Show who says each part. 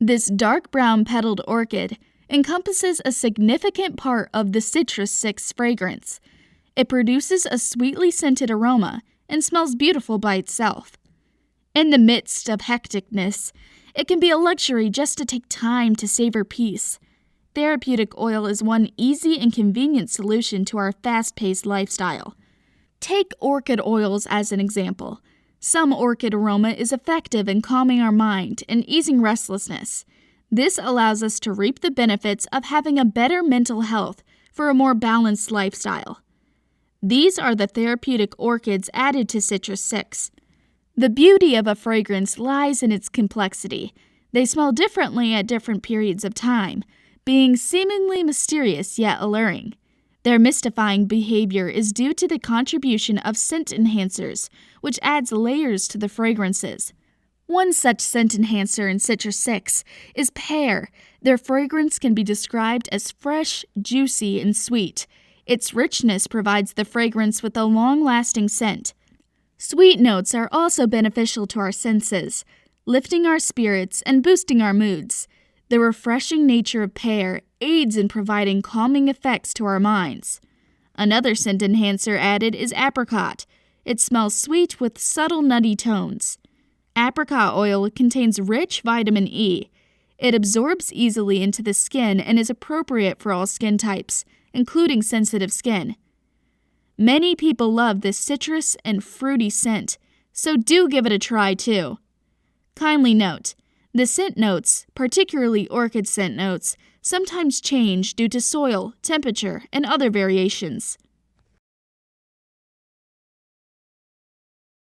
Speaker 1: This dark brown petaled orchid encompasses a significant part of the citrus 6 fragrance. It produces a sweetly scented aroma and smells beautiful by itself. In the midst of hecticness, it can be a luxury just to take time to savor peace. Therapeutic oil is one easy and convenient solution to our fast-paced lifestyle. Take orchid oils as an example. Some orchid aroma is effective in calming our mind and easing restlessness. This allows us to reap the benefits of having a better mental health for a more balanced lifestyle. These are the therapeutic orchids added to Citrus 6. The beauty of a fragrance lies in its complexity. They smell differently at different periods of time, being seemingly mysterious yet alluring. Their mystifying behavior is due to the contribution of scent enhancers, which adds layers to the fragrances. One such scent enhancer in Citrus 6 is pear. Their fragrance can be described as fresh, juicy, and sweet. Its richness provides the fragrance with a long-lasting scent. Sweet notes are also beneficial to our senses, lifting our spirits and boosting our moods. The refreshing nature of pear aids in providing calming effects to our minds. Another scent enhancer added is apricot. It smells sweet with subtle nutty tones. Apricot oil contains rich vitamin E. It absorbs easily into the skin and is appropriate for all skin types, including sensitive skin. Many people love this citrus and fruity scent, so do give it a try too. Kindly note, the scent notes, particularly orchid scent notes, sometimes change due to soil, temperature, and other variations.